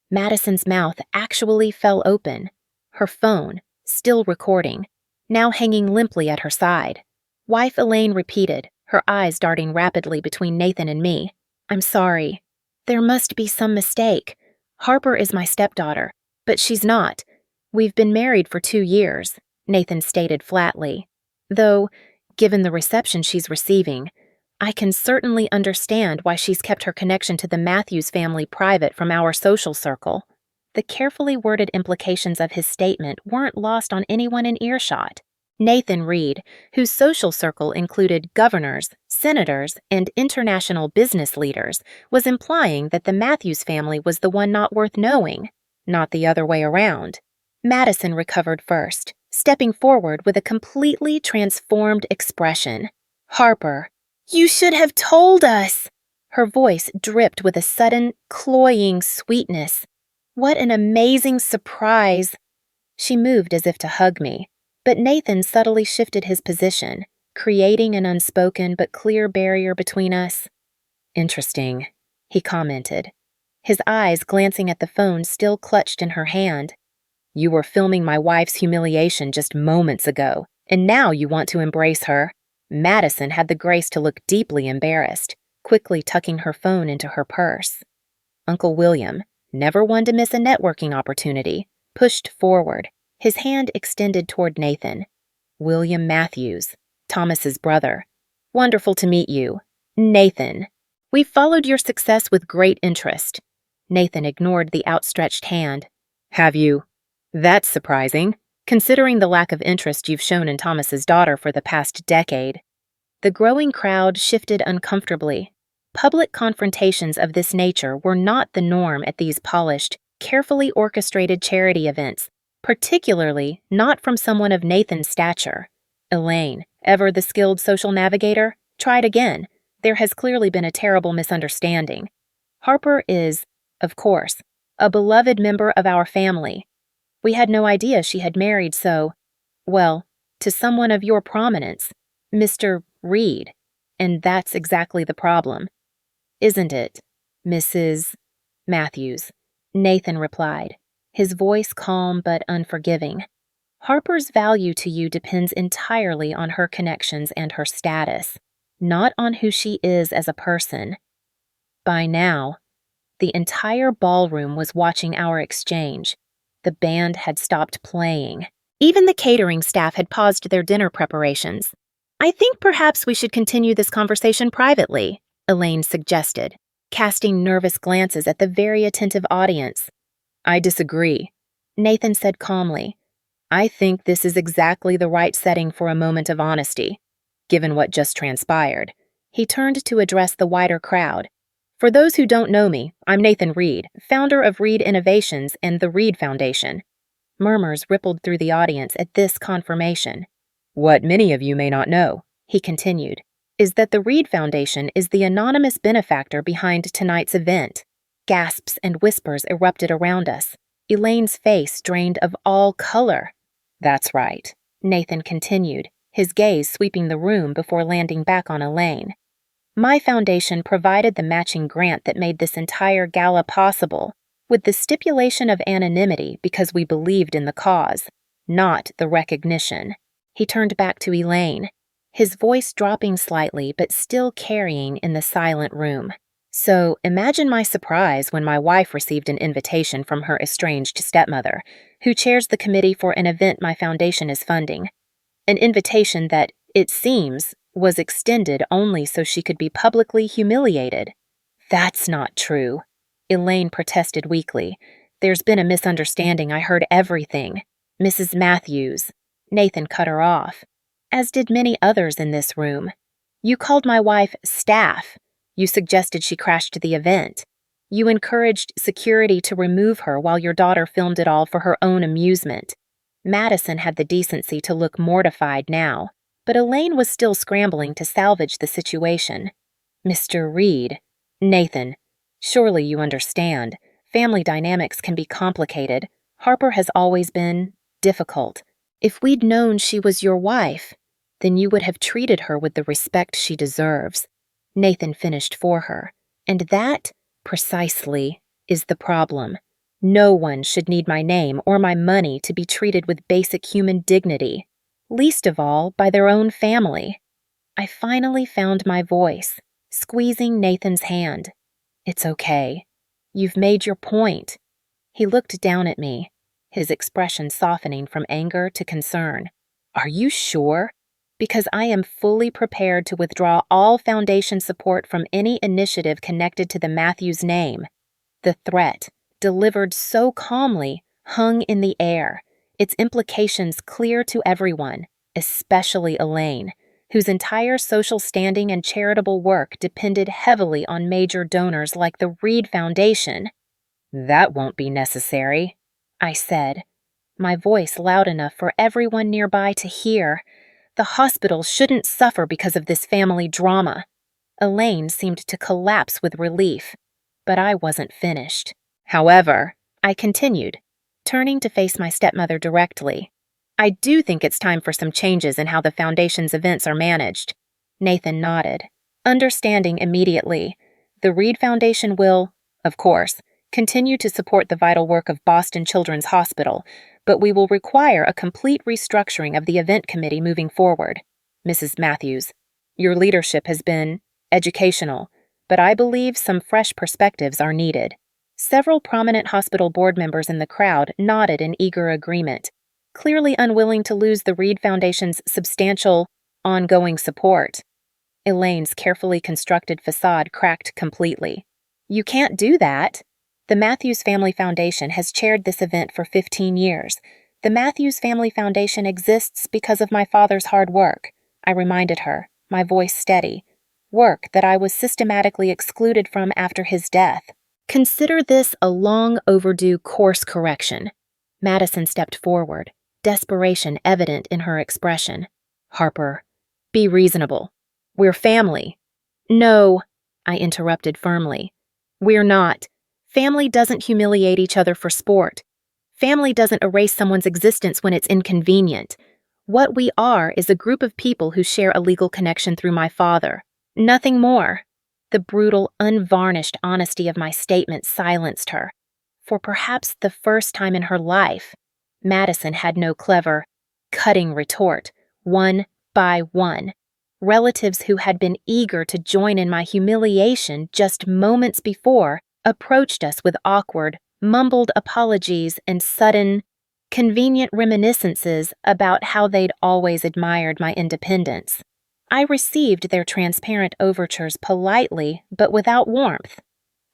Madison's mouth actually fell open, her phone, still recording, now hanging limply at her side. Wife Elaine repeated, her eyes darting rapidly between Nathan and me. "I'm sorry. There must be some mistake. Harper is my stepdaughter, but she's not. We've been married for 2 years, Nathan stated flatly. Though, given the reception she's receiving, I can certainly understand why she's kept her connection to the Matthews family private from our social circle. The carefully worded implications of his statement weren't lost on anyone in earshot. Nathan Reed, whose social circle included governors, senators, and international business leaders, was implying that the Matthews family was the one not worth knowing, not the other way around. Madison recovered first, stepping forward with a completely transformed expression. "Harper, you should have told us!" Her voice dripped with a sudden, cloying sweetness. "What an amazing surprise!" She moved as if to hug me, but Nathan subtly shifted his position, creating an unspoken but clear barrier between us. "Interesting," he commented, his eyes glancing at the phone still clutched in her hand. "You were filming my wife's humiliation just moments ago, and now you want to embrace her." Madison had the grace to look deeply embarrassed, quickly tucking her phone into her purse. Uncle William, never one to miss a networking opportunity, pushed forward, his hand extended toward Nathan. "William Matthews, Thomas's brother. Wonderful to meet you. Nathan. We've followed your success with great interest." Nathan ignored the outstretched hand. "Have you? That's surprising, considering the lack of interest you've shown in Thomas's daughter for the past decade." The growing crowd shifted uncomfortably. Public confrontations of this nature were not the norm at these polished, carefully orchestrated charity events, particularly not from someone of Nathan's stature. Elaine, ever the skilled social navigator, tried again. "There has clearly been a terrible misunderstanding. Harper is, of course, a beloved member of our family. We had no idea she had married to someone of your prominence, Mr. Reed, and that's exactly the problem. Isn't it, Mrs. Matthews?" Nathan replied, his voice calm but unforgiving. "Harper's value to you depends entirely on her connections and her status, not on who she is as a person." By now, the entire ballroom was watching our exchange. The band had stopped playing. Even the catering staff had paused their dinner preparations. "I think perhaps we should continue this conversation privately," Elaine suggested, casting nervous glances at the very attentive audience. "I disagree," Nathan said calmly. "I think this is exactly the right setting for a moment of honesty, given what just transpired." He turned to address the wider crowd. "For those who don't know me, I'm Nathan Reed, founder of Reed Innovations and the Reed Foundation." Murmurs rippled through the audience at this confirmation. "What many of you may not know," he continued, "is that the Reed Foundation is the anonymous benefactor behind tonight's event." Gasps and whispers erupted around us. Elaine's face drained of all color. "That's right," Nathan continued, his gaze sweeping the room before landing back on Elaine. "My foundation provided the matching grant that made this entire gala possible, with the stipulation of anonymity because we believed in the cause, not the recognition." He turned back to Elaine, his voice dropping slightly but still carrying in the silent room. "So imagine my surprise when my wife received an invitation from her estranged stepmother, who chairs the committee for an event my foundation is funding. An invitation that, it seems, was extended only so she could be publicly humiliated." "That's not true," Elaine protested weakly. "There's been a misunderstanding. I heard everything." "Mrs. Matthews," Nathan cut her off, as did many others in this room. "You called my wife staff. You suggested she crashed the event. You encouraged security to remove her while your daughter filmed it all for her own amusement." Madison had the decency to look mortified now, but Elaine was still scrambling to salvage the situation. "Mr. Reed." "Nathan, surely you understand. Family dynamics can be complicated. Harper has always been difficult. If we'd known she was your wife, then you would have treated her with the respect she deserves." Nathan finished for her. "And that, precisely, is the problem. No one should need my name or my money to be treated with basic human dignity, least of all by their own family." I finally found my voice, squeezing Nathan's hand. "It's okay. You've made your point." He looked down at me, his expression softening from anger to concern. "Are you sure? Because I am fully prepared to withdraw all foundation support from any initiative connected to the Matthews name. The threat, delivered so calmly, hung in the air, its implications clear to everyone, especially Elaine, whose entire social standing and charitable work depended heavily on major donors like the Reed Foundation. "That won't be necessary," I said, my voice loud enough for everyone nearby to hear. The hospital shouldn't suffer because of this family drama. Elaine seemed to collapse with relief, but I wasn't finished. "However," I continued, turning to face my stepmother directly, "I do think it's time for some changes in how the Foundation's events are managed." Nathan nodded, understanding immediately. The Reed Foundation will, of course, continue to support the vital work of Boston Children's Hospital, but we will require a complete restructuring of the event committee moving forward. Mrs. Matthews, your leadership has been educational, but I believe some fresh perspectives are needed. Several prominent hospital board members in the crowd nodded in eager agreement, clearly unwilling to lose the Reed Foundation's substantial, ongoing support. Elaine's carefully constructed facade cracked completely. "You can't do that. The Matthews Family Foundation has chaired this event for 15 years. The Matthews Family Foundation exists because of my father's hard work," I reminded her, my voice steady. "Work that I was systematically excluded from after his death. Consider this a long overdue course correction." Madison stepped forward, desperation evident in her expression. "Harper, be reasonable. We're family." "No," I interrupted firmly. "We're not. Family doesn't humiliate each other for sport. Family doesn't erase someone's existence when it's inconvenient. What we are is a group of people who share a legal connection through my father. Nothing more." The brutal, unvarnished honesty of my statement silenced her. For perhaps the first time in her life, Madison had no clever, cutting retort, one by one. Relatives who had been eager to join in my humiliation just moments before approached us with awkward, mumbled apologies and sudden, convenient reminiscences about how they'd always admired my independence. I received their transparent overtures politely but without warmth.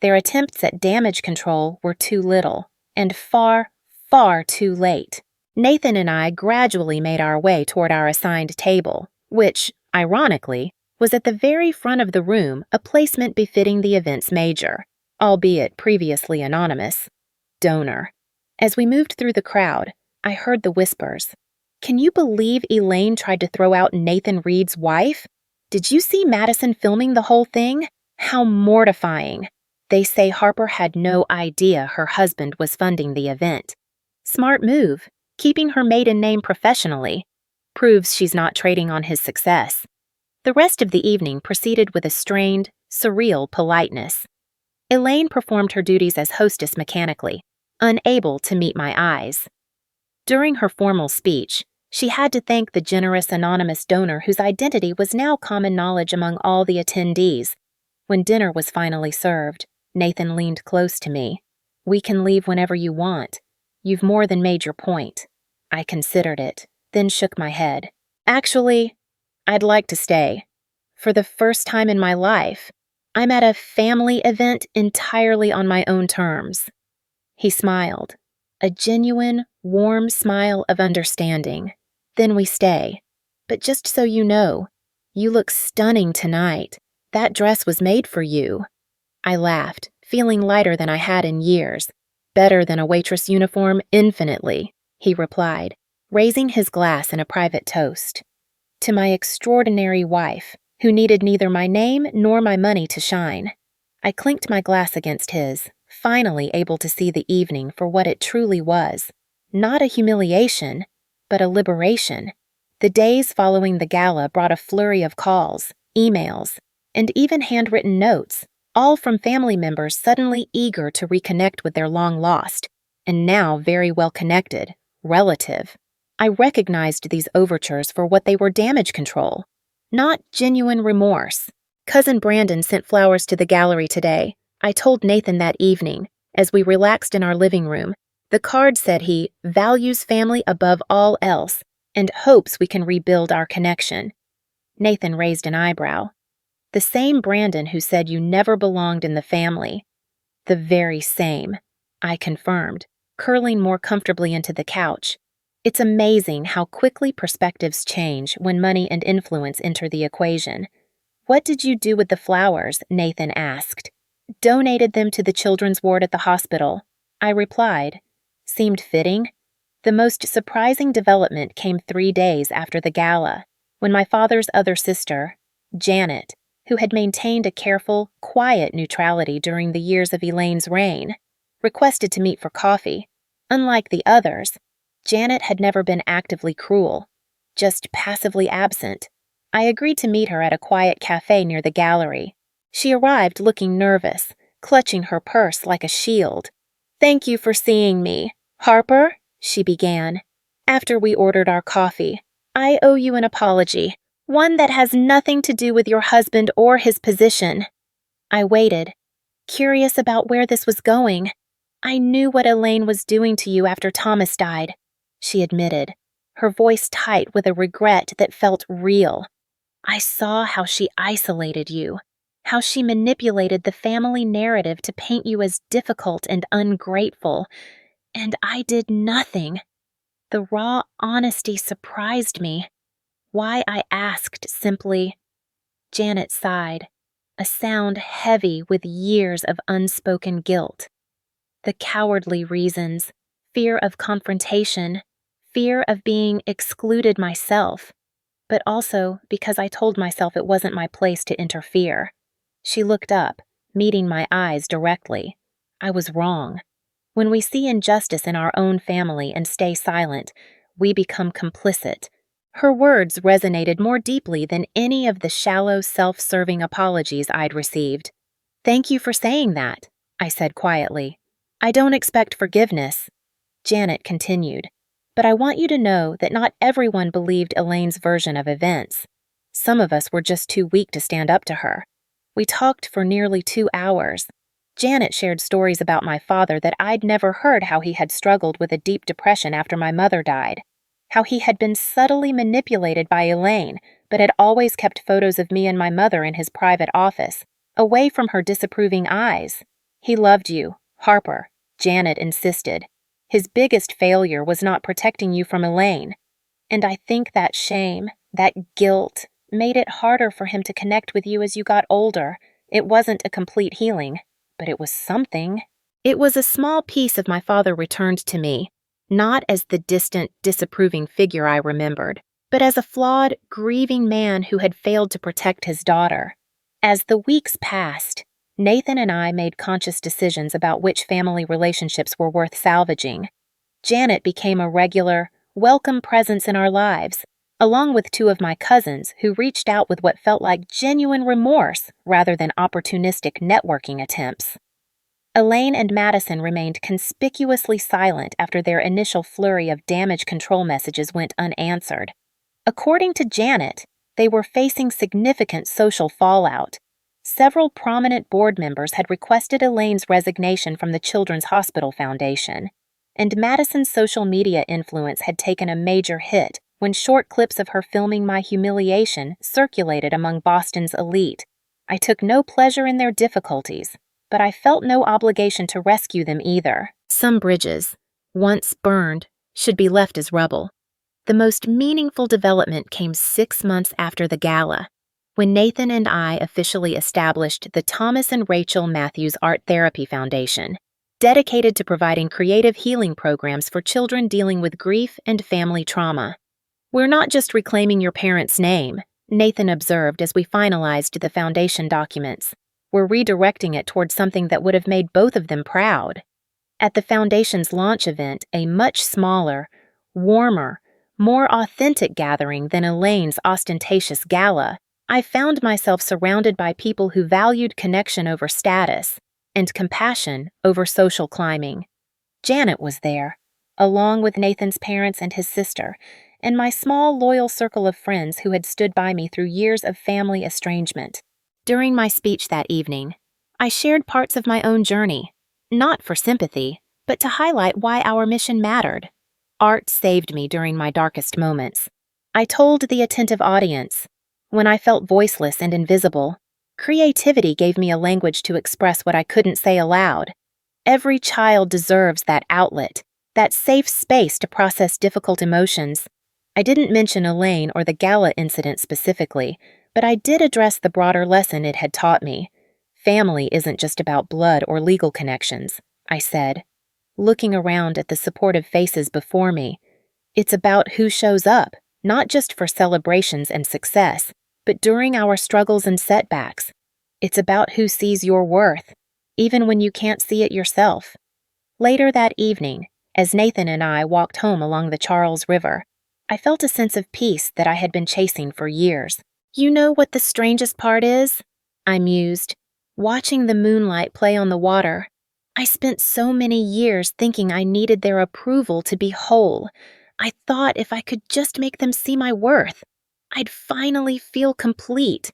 Their attempts at damage control were too little, and far, far too late. Nathan and I gradually made our way toward our assigned table, which, ironically, was at the very front of the room, a placement befitting the event's major, albeit previously anonymous, donor. As we moved through the crowd, I heard the whispers. "Can you believe Elaine tried to throw out Nathan Reed's wife? Did you see Madison filming the whole thing? How mortifying. They say Harper had no idea her husband was funding the event. Smart move, keeping her maiden name professionally. Proves she's not trading on his success." The rest of the evening proceeded with a strained, surreal politeness. Elaine performed her duties as hostess mechanically, unable to meet my eyes. During her formal speech, she had to thank the generous anonymous donor whose identity was now common knowledge among all the attendees. When dinner was finally served, Nathan leaned close to me. "We can leave whenever you want. You've more than made your point." I considered it, then shook my head. "Actually, I'd like to stay. For the first time in my life, I'm at a family event entirely on my own terms." He smiled, a genuine, warm smile of understanding. "Then we stay. But just so you know, you look stunning tonight. That dress was made for you." I laughed, feeling lighter than I had in years. "Better than a waitress uniform, infinitely," he replied, raising his glass in a private toast. "To my extraordinary wife, who needed neither my name nor my money to shine." I clinked my glass against his, finally able to see the evening for what it truly was. Not a humiliation, but a liberation. The days following the gala brought a flurry of calls, emails, and even handwritten notes, all from family members suddenly eager to reconnect with their long-lost, and now very well-connected, relative. I recognized these overtures for what they were: damage control, not genuine remorse. "Cousin Brandon sent flowers to the gallery today," I told Nathan that evening, as we relaxed in our living room. "The card said he values family above all else. and hopes we can rebuild our connection. Nathan raised an eyebrow. The same Brandon who said you never belonged in the family. The very same, I confirmed, curling more comfortably into the couch. It's amazing how quickly perspectives change when money and influence enter the equation. What did you do with the flowers? Nathan asked. Donated them to the children's ward at the hospital, I replied. Seemed fitting. The most surprising development came 3 days after the gala, when my father's other sister, Janet, who had maintained a careful, quiet neutrality during the years of Elaine's reign, requested to meet for coffee. Unlike the others, Janet had never been actively cruel, just passively absent. I agreed to meet her at a quiet cafe near the gallery. She arrived looking nervous, clutching her purse like a shield. "Thank you for seeing me. Harper," she began, after we ordered our coffee. "I owe you an apology, one that has nothing to do with your husband or his position." I waited, curious about where this was going. "I knew what Elaine was doing to you after Thomas died," she admitted, her voice tight with a regret that felt real. "I saw how she isolated you, how she manipulated the family narrative to paint you as difficult and ungrateful, and I did nothing." The raw honesty surprised me. Why, I asked simply. Janet sighed, a sound heavy with years of unspoken guilt. The cowardly reasons, fear of confrontation, fear of being excluded myself, but also because I told myself it wasn't my place to interfere. She looked up, meeting my eyes directly. I was wrong. When we see injustice in our own family and stay silent, we become complicit. Her words resonated more deeply than any of the shallow, self-serving apologies I'd received. "Thank you for saying that," I said quietly. "I don't expect forgiveness," Janet continued, "but I want you to know that not everyone believed Elaine's version of events. Some of us were just too weak to stand up to her. We talked for nearly 2 hours. Janet shared stories about my father that I'd never heard, how he had struggled with a deep depression after my mother died, how he had been subtly manipulated by Elaine, but had always kept photos of me and my mother in his private office, away from her disapproving eyes. He loved you, Harper, Janet insisted. His biggest failure was not protecting you from Elaine. And I think that shame, that guilt, made it harder for him to connect with you as you got older. It wasn't a complete healing, but it was something. It was a small piece of my father returned to me, not as the distant, disapproving figure I remembered, but as a flawed, grieving man who had failed to protect his daughter. As the weeks passed, Nathan and I made conscious decisions about which family relationships were worth salvaging. Janet became a regular, welcome presence in our lives, along with 2 of my cousins who reached out with what felt like genuine remorse rather than opportunistic networking attempts. Elaine and Madison remained conspicuously silent after their initial flurry of damage control messages went unanswered. According to Janet, they were facing significant social fallout. Several prominent board members had requested Elaine's resignation from the Children's Hospital Foundation, and Madison's social media influence had taken a major hit when short clips of her filming my humiliation circulated among Boston's elite. I took no pleasure in their difficulties, but I felt no obligation to rescue them either. Some bridges, once burned, should be left as rubble. The most meaningful development came 6 months after the gala, when Nathan and I officially established the Thomas and Rachel Matthews Art Therapy Foundation, dedicated to providing creative healing programs for children dealing with grief and family trauma. "We're not just reclaiming your parents' name," Nathan observed as we finalized the foundation documents. "We're redirecting it towards something that would have made both of them proud." At the foundation's launch event, a much smaller, warmer, more authentic gathering than Elaine's ostentatious gala, I found myself surrounded by people who valued connection over status and compassion over social climbing. Janet was there, along with Nathan's parents and his sister, and my small, loyal circle of friends who had stood by me through years of family estrangement. During my speech that evening, I shared parts of my own journey, not for sympathy, but to highlight why our mission mattered. Art saved me during my darkest moments. I told the attentive audience. When I felt voiceless and invisible, creativity gave me a language to express what I couldn't say aloud. Every child deserves that outlet, that safe space to process difficult emotions. I didn't mention Elaine or the Gala incident specifically, but I did address the broader lesson it had taught me. Family isn't just about blood or legal connections, I said, looking around at the supportive faces before me. It's about who shows up, not just for celebrations and success, but during our struggles and setbacks. It's about who sees your worth, even when you can't see it yourself. Later that evening, as Nathan and I walked home along the Charles River, I felt a sense of peace that I had been chasing for years. You know what the strangest part is? I mused, watching the moonlight play on the water. I spent so many years thinking I needed their approval to be whole. I thought if I could just make them see my worth, I'd finally feel complete.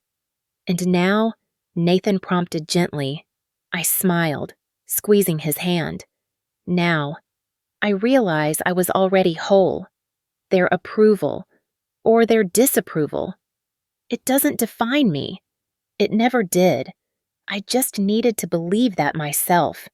And now, Nathan prompted gently. I smiled, squeezing his hand. Now, I realize I was already whole. Their approval, or their disapproval. It doesn't define me. It never did. I just needed to believe that myself.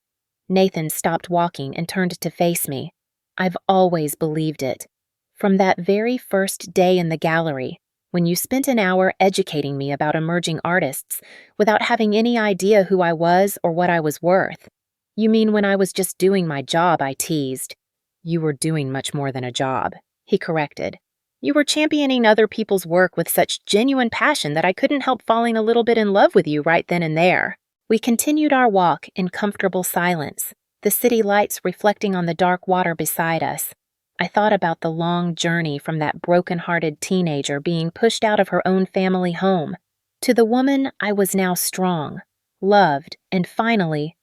Nathan stopped walking and turned to face me. I've always believed it. From that very first day in the gallery, when you spent an hour educating me about emerging artists without having any idea who I was or what I was worth. You mean when I was just doing my job, I teased. You were doing much more than a job, he corrected. You were championing other people's work with such genuine passion that I couldn't help falling a little bit in love with you right then and there. We continued our walk in comfortable silence, the city lights reflecting on the dark water beside us. I thought about the long journey from that broken-hearted teenager being pushed out of her own family home to the woman I was now strong, loved, and finally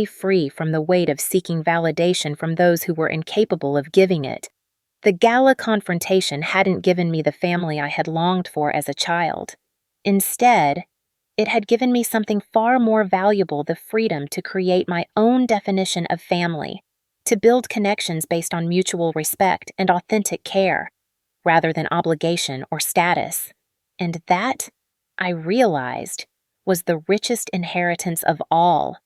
free from the weight of seeking validation from those who were incapable of giving it. The Gala confrontation hadn't given me the family I had longed for as a child. Instead, it had given me something far more valuable, the freedom to create my own definition of family, to build connections based on mutual respect and authentic care, rather than obligation or status. And that, I realized, was the richest inheritance of all.